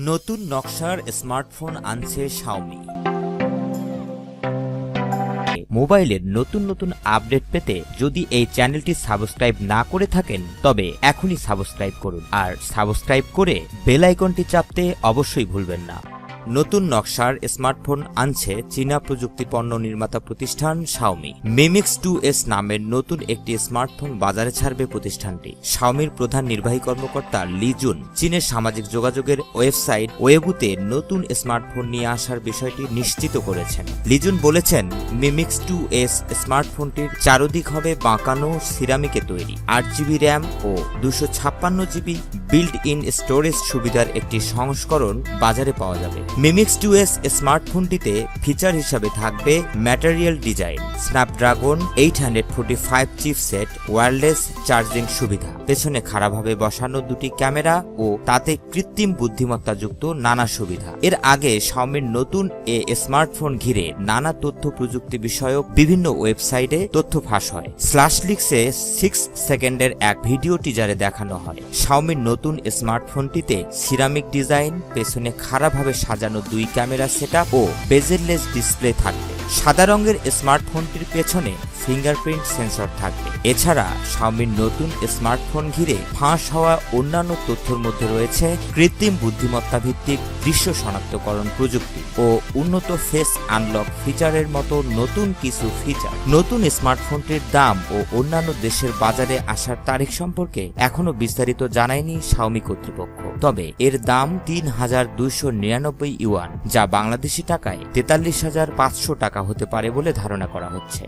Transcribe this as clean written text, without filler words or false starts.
নতুন নকশার স্মার্টফোন আনছে শাওমি। মোবাইলের নতুন নতুন আপডেট পেতে যদি এই চ্যানেলটি সাবস্ক্রাইব না করে থাকেন তবে এখনই সাবস্ক্রাইব করুন, আর সাবস্ক্রাইব করে বেল আইকনটি চাপতে অবশ্যই ভুলবেন না। নতুন নকশার স্মার্টফোন আনছে চীনা প্রযুক্তি পণ্য নির্মাতা প্রতিষ্ঠান শাওমি। মিমিক্স 2S নামের নতুন একটি স্মার্টফোন বাজারে ছাড়বে প্রতিষ্ঠানটি। শাওমির প্রধান নির্বাহী কর্মকর্তা লিজুন চীনের সামাজিক যোগাযোগের ওয়েবসাইট ওয়েবুতে নতুন স্মার্টফোন নিয়ে আসার বিষয়টি নিশ্চিত করেছেন। লিজুন বলেছেন, মিমিক্স 2S স্মার্টফোনটির চারদিক হবে বাঁকানো সিরামিকে তৈরি। 8GB র্যাম ও 256GB বিল্ড ইন স্টোরেজ সুবিধার একটি সংস্করণ বাজারে পাওয়া যাবে। মিমিক্স 2S স্মার্টফোনটিতে ফিচার হিসাবে থাকবে material design, Snapdragon 845 chipset, wireless charging সুবিধা, পেছনে খাড়াভাবে বসানো দুটি ক্যামেরা ও তাতে কৃত্রিম বুদ্ধিমত্তাযুক্ত নানা সুবিধা। এর আগে শাওমির নতুন এ স্মার্টফোন ঘিরে নানা তথ্য প্রযুক্তি বিষয়ক বিভিন্ন ওয়েবসাইটে তথ্য ফাঁস হয়। স্ল্যাশলিক্সে 6 সেকেন্ডের এক ভিডিও টিজারে দেখানো হয় শাওমির নতুন স্মার্টফোনটিতে সিরামিক ডিজাইন, পেছনে খাড়াভাবে সাজানো 2 ক্যামেরা সেটআপ ও বেজেললেস ডিসপ্লে থাকবে। সাদা রঙের স্মার্টফোনটির পেছনে ফিঙ্গারপ্রিন্ট সেন্সর থাকবে। এছাড়া শাওমির নতুন স্মার্টফোন ঘিরে ফাঁস হওয়া অন্যান্য তথ্যের মধ্যে রয়েছে কৃত্রিম বুদ্ধিমত্তা ভিত্তিক দৃশ্য শনাক্তকরণ প্রযুক্তি ও উন্নত ফেস আনলক ফিচারের মতো নতুন কিছু ফিচার। নতুন স্মার্টফোনটির দাম ও অন্যান্য দেশের বাজারে আসার তারিখ সম্পর্কে এখনো বিস্তারিত জানায়নি শাওমি কর্তৃপক্ষ। তবে এর দাম ৩,২৯৯ ইউয়ান, যা বাংলাদেশি টাকায় ৪৩,৫০০ টাকা হতে পারে বলে ধারণা করা হচ্ছে।